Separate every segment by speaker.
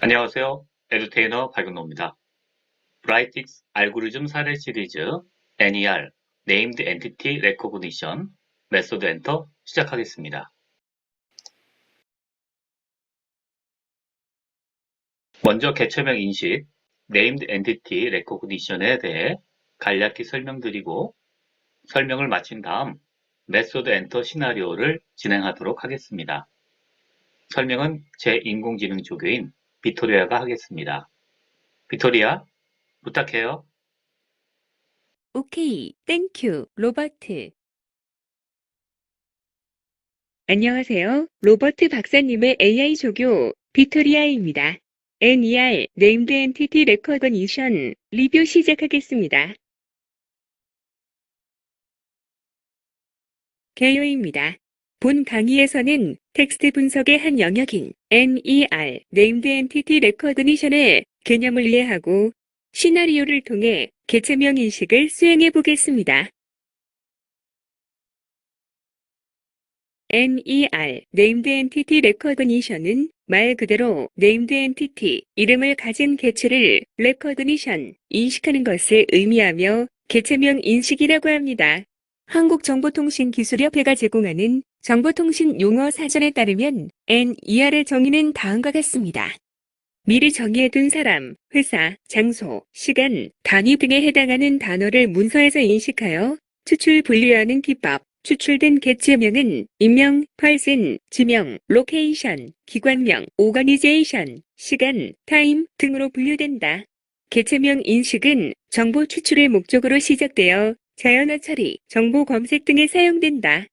Speaker 1: 안녕하세요. 에듀테이너 박윤호입니다. 브라이틱스 알고리즘 사례 시리즈 NER Named Entity Recognition 메소드 엔터 시작하겠습니다. 먼저 개체명 인식 Named Entity Recognition에 대해 간략히 설명드리고 설명을 마친 다음 메소드 엔터 시나리오를 진행하도록 하겠습니다. 설명은 제 인공지능 조교인 비토리아가 하겠습니다. 비토리아, 부탁해요.
Speaker 2: 오케이, 땡큐, 로버트. 안녕하세요. 로버트 박사님의 AI 조교 비토리아입니다. NER, Named Entity Recognition 리뷰 시작하겠습니다. 개요입니다. 본 강의에서는 텍스트 분석의 한 영역인 NER, Named Entity Recognition의 개념을 이해하고 시나리오를 통해 개체명 인식을 수행해 보겠습니다. NER, Named Entity Recognition은 말 그대로 Named Entity, 이름을 가진 개체를 Recognition, 인식하는 것을 의미하며 개체명 인식이라고 합니다. 한국정보통신기술협회가 제공하는 정보통신 용어 사전에 따르면 NER의 정의는 다음과 같습니다. 미리 정의해둔 사람, 회사, 장소, 시간, 단위 등에 해당하는 단어를 문서에서 인식하여 추출 분류하는 기법. 추출된 개체명은 인명, 퍼슨, 지명, 로케이션, 기관명, 오거니제이션, 시간, 타임 등으로 분류된다. 개체명 인식은 정보 추출의 목적으로 시작되어 자연어 처리, 정보 검색 등에 사용된다.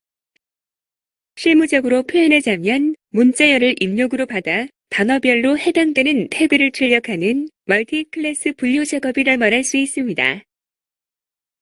Speaker 2: 실무적으로 표현하자면 문자열을 입력으로 받아 단어별로 해당되는 태그를 출력하는 멀티 클래스 분류 작업이라 말할 수 있습니다.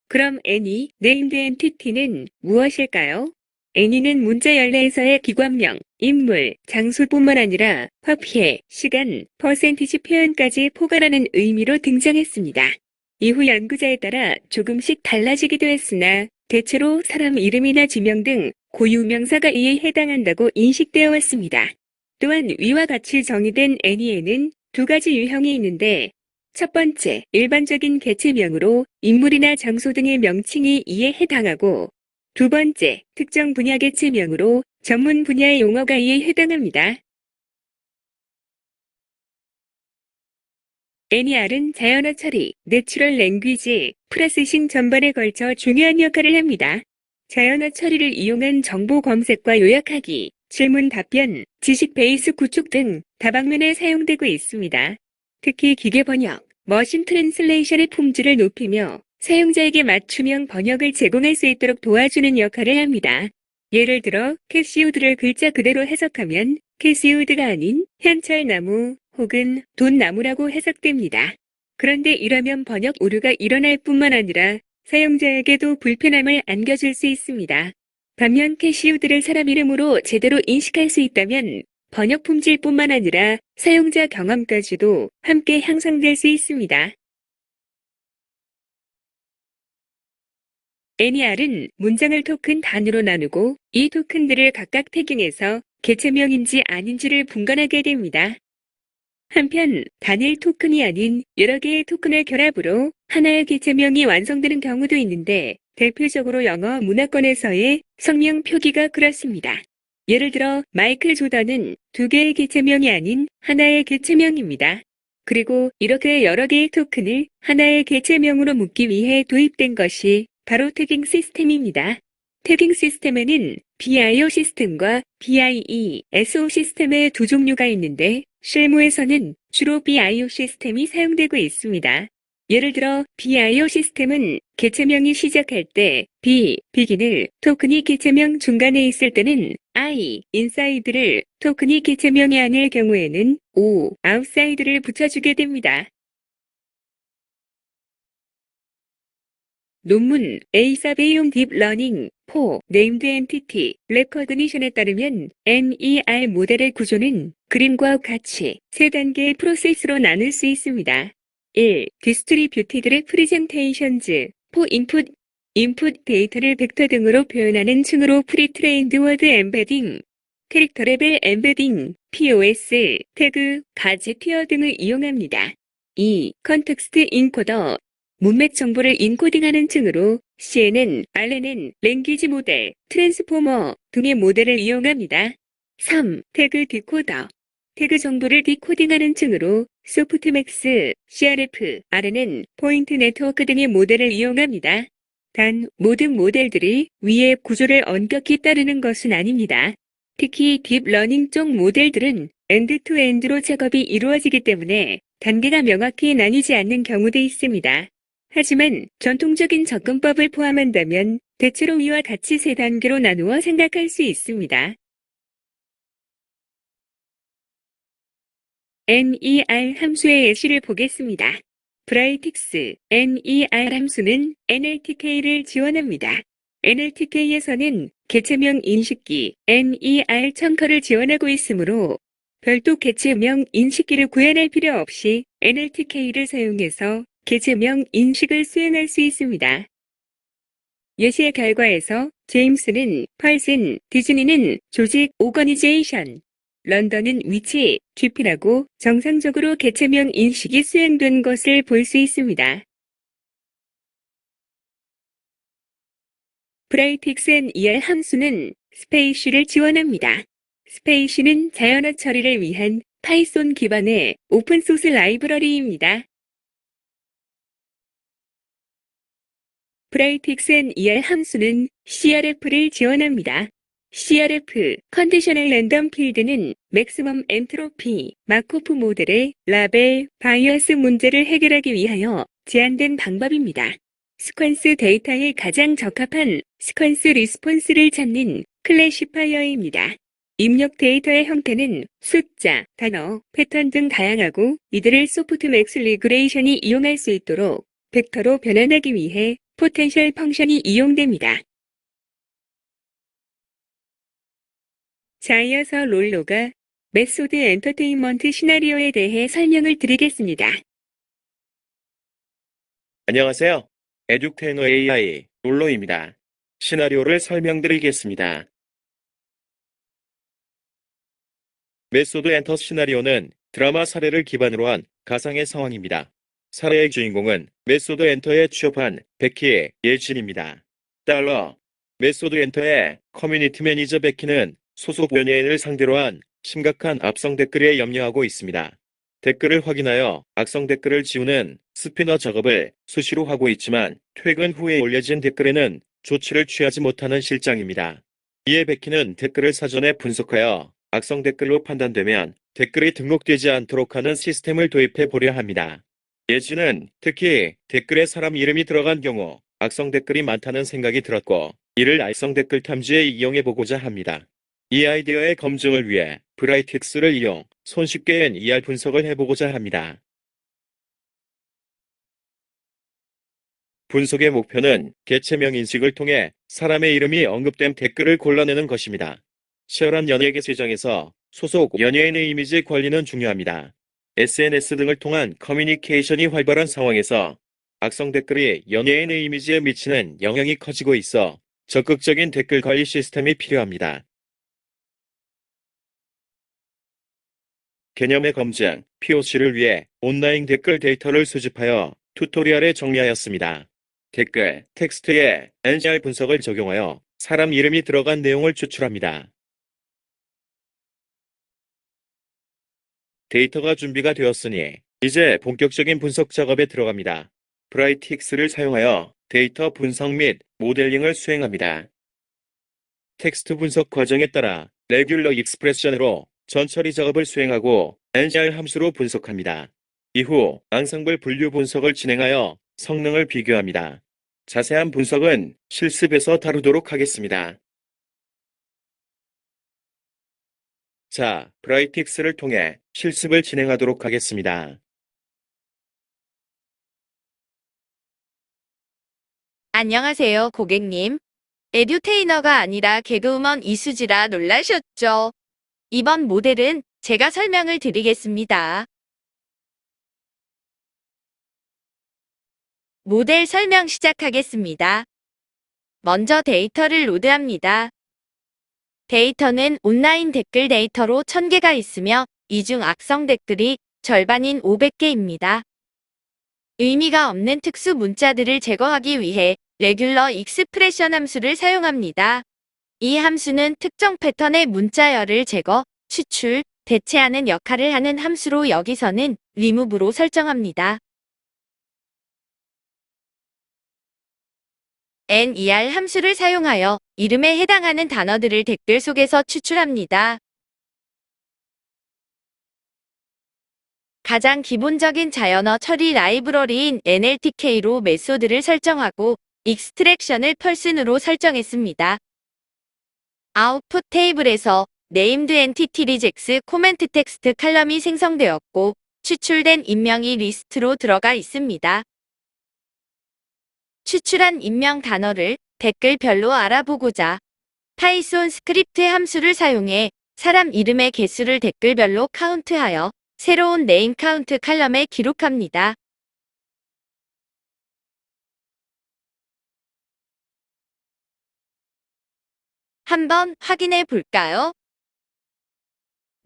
Speaker 2: 그럼 Any, Named Entity는 무엇일까요? Any는 문자열 내에서의 기관명, 인물, 장소뿐만 아니라 화폐, 시간, 퍼센티지 표현까지 포괄하는 의미로 등장했습니다. 이후 연구자에 따라 조금씩 달라지기도 했으나 대체로 사람 이름이나 지명 등 고유명사가 이에 해당한다고 인식되어 왔습니다. 또한 위와 같이 정의된 Any에는 두 가지 유형이 있는데 첫 번째, 일반적인 개체명으로 인물이나 장소 등의 명칭이 이에 해당하고 두 번째, 특정 분야 개체명으로 전문 분야의 용어가 이에 해당합니다. NER은 자연어 처리, 내추럴 랭귀지, 프로세싱 전반에 걸쳐 중요한 역할을 합니다. 자연어 처리를 이용한 정보 검색과 요약하기, 질문 답변, 지식 베이스 구축 등 다방면에 사용되고 있습니다. 특히 기계 번역, 머신 트랜슬레이션의 품질을 높이며 사용자에게 맞춤형 번역을 제공할 수 있도록 도와주는 역할을 합니다. 예를 들어 캐시우드를 글자 그대로 해석하면 캐시우드가 아닌 현철나무 혹은 돈나무라고 해석됩니다. 그런데 이러면 번역 오류가 일어날 뿐만 아니라 사용자에게도 불편함을 안겨줄 수 있습니다. 반면 캐시우드를 사람 이름으로 제대로 인식할 수 있다면 번역 품질뿐만 아니라 사용자 경험까지도 함께 향상될 수 있습니다. NER은 문장을 토큰 단위로 나누고 이 토큰들을 각각 태깅해서 개체명인지 아닌지를 분간하게 됩니다. 한편 단일 토큰이 아닌 여러 개의 토큰의 결합으로 하나의 개체명이 완성되는 경우도 있는데 대표적으로 영어 문화권에서의 성명 표기가 그렇습니다. 예를 들어 마이클 조던은 두 개의 개체명이 아닌 하나의 개체명입니다. 그리고 이렇게 여러 개의 토큰을 하나의 개체명으로 묶기 위해 도입된 것이 바로 태깅 시스템입니다. 태깅 시스템에는 BIO 시스템과 BIESO 시스템의 두 종류가 있는데 실무에서는 주로 BIO 시스템이 사용되고 있습니다. 예를 들어 BIO 시스템은 개체명이 시작할 때 begin을 토큰이 개체명 중간에 있을 때는 inside를 토큰이 개체명이 아닐 경우에는 outside를 붙여주게 됩니다. 논문 ASAB용 딥러닝 for Named Entity Recognition에 따르면 NER 모델의 구조는 그림과 같이 세 단계의 프로세스로 나눌 수 있습니다. 1. Distributed Representations for Input 인풋 데이터를 벡터 등으로 표현하는 층으로 Pre-trained Word Embedding 캐릭터 레벨 엠베딩, POS, 태그, 가지 티어 등을 이용합니다. 2. 컨텍스트 인코더, 문맥 정보를 인코딩하는 층으로 CNN, RNN, 랭귀지 모델, 트랜스포머 등의 모델을 이용합니다. 3. 태그 디코더, 태그 정보를 디코딩하는 층으로 소프트맥스, CRF, RNN, 포인트 네트워크 등의 모델을 이용합니다. 단, 모든 모델들이 위의 구조를 엄격히 따르는 것은 아닙니다. 특히 딥러닝 쪽 모델들은 엔드-투-엔드로 작업이 이루어지기 때문에 단계가 명확히 나뉘지 않는 경우도 있습니다. 하지만 전통적인 접근법을 포함한다면 대체로 위와 같이 세 단계로 나누어 생각할 수 있습니다. NER 함수의 예시를 보겠습니다. 브라이틱스 NER 함수는 NLTK를 지원합니다. NLTK에서는 개체명 인식기 NER 첨커를 지원하고 있으므로 별도 개체명 인식기를 구현할 필요 없이 NLTK를 사용해서 개체명 인식을 수행할 수 있습니다. 예시의 결과에서 제임스는 펄슨, 디즈니는 조직 오거니제이션, 런던은 위치, GP라고 정상적으로 개체명 인식이 수행된 것을 볼 수 있습니다. 브라이틱스 NER 함수는 스페이쉬를 지원합니다. 스페이쉬는 자연어 처리를 위한 파이썬 기반의 오픈소스 라이브러리입니다. 브라이틱스 NER 함수는 CRF를 지원합니다. CRF, 컨디셔널 랜덤 필드는 맥시멈 엔트로피, 마코프 모델의 라벨, 바이어스 문제를 해결하기 위하여 제안된 방법입니다. 스퀀스 데이터에 가장 적합한 스퀀스 리스폰스를 찾는 클래시파이어입니다. 입력 데이터의 형태는 숫자, 단어, 패턴 등 다양하고 이들을 소프트맥스 리그레이션이 이용할 수 있도록 벡터로 변환하기 위해 포텐셜 펑션이 이용됩니다. 자, 이어서 롤로가 메소드 엔터테인먼트 시나리오에 대해 설명을 드리겠습니다.
Speaker 3: 안녕하세요. 에듀테이너 AI 롤로입니다. 시나리오를 설명드리겠습니다. 메소드 엔터 시나리오는 드라마 사례를 기반으로 한 가상의 상황입니다. 사례의 주인공은 메소드 엔터에 취업한 베키의 예진입니다. 메소드 엔터의 커뮤니티 매니저 베키는 소속 연예인을 상대로 한 심각한 악성 댓글에 염려하고 있습니다. 댓글을 확인하여 악성 댓글을 지우는 스피너 작업을 수시로 하고 있지만 퇴근 후에 올려진 댓글에는 조치를 취하지 못하는 실정입니다. 이에 베키는 댓글을 사전에 분석하여 악성 댓글로 판단되면 댓글이 등록되지 않도록 하는 시스템을 도입해 보려 합니다. 예진은 특히 댓글에 사람 이름이 들어간 경우 악성 댓글이 많다는 생각이 들었고 이를 악성 댓글 탐지에 이용해 보고자 합니다. 이 아이디어의 검증을 위해 브라이틱스를 이용 손쉽게 NER 분석을 해보고자 합니다. 분석의 목표는 개체명 인식을 통해 사람의 이름이 언급된 댓글을 골라내는 것입니다. 치열한 연예 계정에서 소속 연예인의 이미지 관리는 중요합니다. SNS 등을 통한 커뮤니케이션이 활발한 상황에서 악성 댓글이 연예인의 이미지에 미치는 영향이 커지고 있어 적극적인 댓글 관리 시스템이 필요합니다. 개념의 검증, POC를 위해 온라인 댓글 데이터를 수집하여 튜토리얼에 정리하였습니다. 댓글, 텍스트에 NCR 분석을 적용하여 사람 이름이 들어간 내용을 추출합니다. 데이터가 준비가 되었으니 이제 본격적인 분석 작업에 들어갑니다. 브라이틱스를 사용하여 데이터 분석 및 모델링을 수행합니다. 텍스트 분석 과정에 따라 레귤러 익스프레션으로 전처리 작업을 수행하고 NCR 함수로 분석합니다. 이후 앙상블 분류 분석을 진행하여 성능을 비교합니다. 자세한 분석은 실습에서 다루도록 하겠습니다. 자, 브라이틱스를 통해 실습을 진행하도록 하겠습니다.
Speaker 4: 안녕하세요, 고객님. 에듀테이너가 아니라 개그우먼 이수지라 놀라셨죠? 이번 모델은 제가 설명을 드리겠습니다. 모델 설명 시작하겠습니다. 먼저 데이터를 로드합니다. 데이터는 온라인 댓글 데이터로 1000개가 있으며 이 중 악성 댓글이 절반인 500개입니다. 의미가 없는 특수 문자들을 제거하기 위해 레귤러 익스프레션 함수를 사용합니다. 이 함수는 특정 패턴의 문자열을 제거, 추출, 대체하는 역할을 하는 함수로 여기서는 remove로 설정합니다. ner 함수를 사용하여 이름에 해당하는 단어들을 댓글 속에서 추출합니다. 가장 기본적인 자연어 처리 라이브러리인 NLTK로 메소드를 설정하고 익스트랙션을 펄슨으로 설정했습니다. 아웃풋 테이블에서 named entity regex 코멘트 텍스트 칼럼이 생성되었고 추출된 인명이 리스트로 들어가 있습니다. 추출한 인명 단어를 댓글별로 알아보고자 파이썬 스크립트 함수를 사용해 사람 이름의 개수를 댓글별로 카운트하여 새로운 name count 칼럼에 기록합니다. 한번 확인해 볼까요?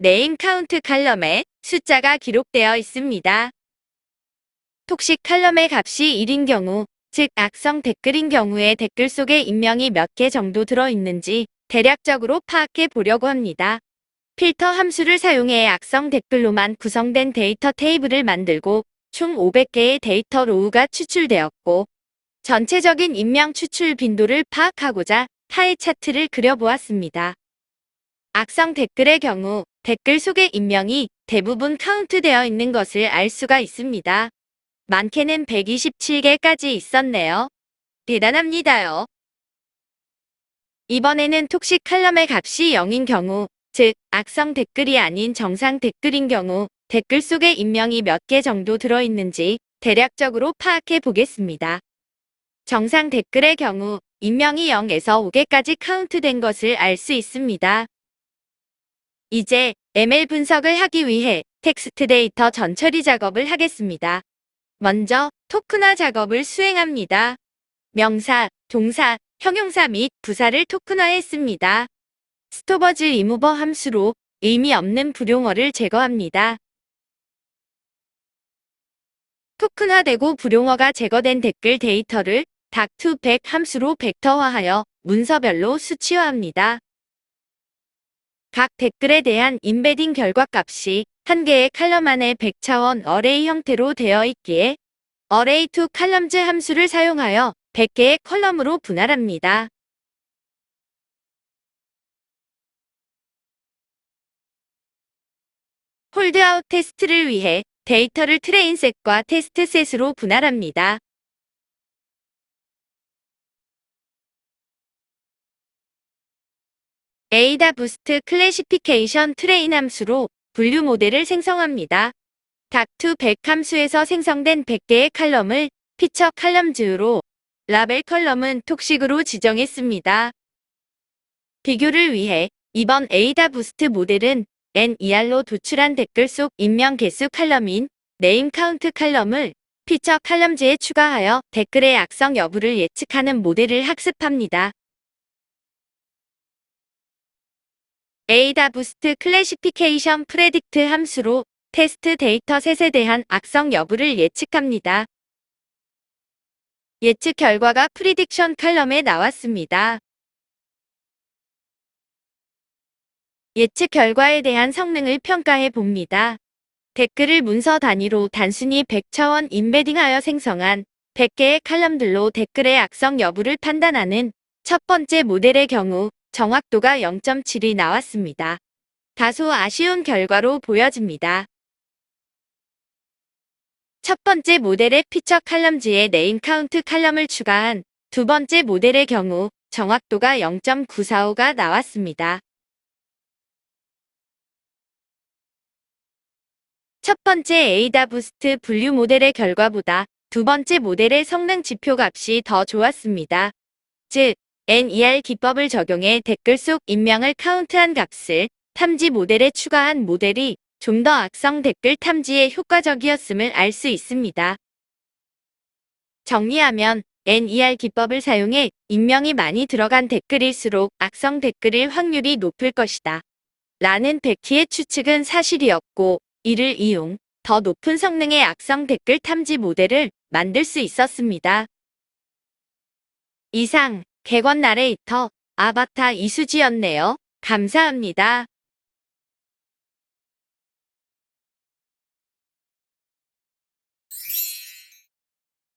Speaker 4: name count 칼럼에 숫자가 기록되어 있습니다. 톡식 칼럼의 값이 1인 경우, 즉 악성 댓글인 경우에 댓글 속에 인명이 몇 개 정도 들어있는지 대략적으로 파악해 보려고 합니다. 필터 함수를 사용해 악성 댓글로만 구성된 데이터 테이블을 만들고 총 500개의 데이터 로우가 추출되었고 전체적인 인명 추출 빈도를 파악하고자 파이 차트를 그려보았습니다. 악성 댓글의 경우 댓글 속의 인명이 대부분 카운트되어 있는 것을 알 수가 있습니다. 많게는 127개까지 있었네요. 대단합니다요. 이번에는 톡식 칼럼의 값이 0인 경우, 즉 악성 댓글이 아닌 정상 댓글인 경우 댓글 속에 인명이 몇 개 정도 들어있는지 대략적으로 파악해 보겠습니다. 정상 댓글의 경우 인명이 0에서 5개까지 카운트된 것을 알 수 있습니다. 이제 ML 분석을 하기 위해 텍스트 데이터 전처리 작업을 하겠습니다. 먼저 토큰화 작업을 수행합니다. 명사, 동사, 형용사 및 부사를 토큰화했습니다. 스토버즈 리무버 함수로 의미 없는 불용어를 제거합니다. 토큰화되고 불용어가 제거된 댓글 데이터를 닥2백 함수로 벡터화하여 문서별로 수치화합니다. 각 댓글에 대한 임베딩 결과값이 한 개의 칼럼 안에 100차원 어레이 형태로 되어 있기에 array2 columns 함수를 사용하여 100개의 컬럼으로 분할합니다. 홀드아웃 테스트를 위해 데이터를 트레인셋과 테스트셋으로 분할합니다. 에이다 부스트 클래시피케이션 트레인 함수로 분류 모델을 생성합니다. 닥2백 함수에서 생성된 100개의 칼럼을 피처 칼럼즈로 라벨 컬럼은 톡식으로 지정했습니다. 비교를 위해 이번 에이다 부스트 모델은 NER로 도출한 댓글 속 인명 개수 칼럼인 네임 카운트 칼럼을 피처 칼럼즈에 추가하여 댓글의 악성 여부를 예측하는 모델을 학습합니다. 에이다 부스트 클래시피케이션 프레딕트 함수로 테스트 데이터 셋에 대한 악성 여부를 예측합니다. 예측 결과가 프리딕션 칼럼에 나왔습니다. 예측 결과에 대한 성능을 평가해 봅니다. 댓글을 문서 단위로 단순히 100차원 임베딩하여 생성한 100개의 칼럼들로 댓글의 악성 여부를 판단하는 첫 번째 모델의 경우 정확도가 0.7이 나왔습니다. 다소 아쉬운 결과로 보여집니다. 첫 번째 모델의 피처 칼럼즈에 네임 카운트 칼럼을 추가한 두 번째 모델의 경우 정확도가 0.945가 나왔습니다. 첫 번째 에이다 부스트 분류 모델의 결과보다 두 번째 모델의 성능 지표 값이 더 좋았습니다. 즉, NER 기법을 적용해 댓글 속 인명을 카운트한 값을 탐지 모델에 추가한 모델이 좀 더 악성 댓글 탐지에 효과적이었음을 알 수 있습니다. 정리하면 NER 기법을 사용해 인명이 많이 들어간 댓글일수록 악성 댓글일 확률이 높을 것이다. 라는 베키의 추측은 사실이었고, 이를 이용 더 높은 성능의 악성 댓글 탐지 모델을 만들 수 있었습니다. 이상 객원 나레이터 아바타 이수지였네요. 감사합니다.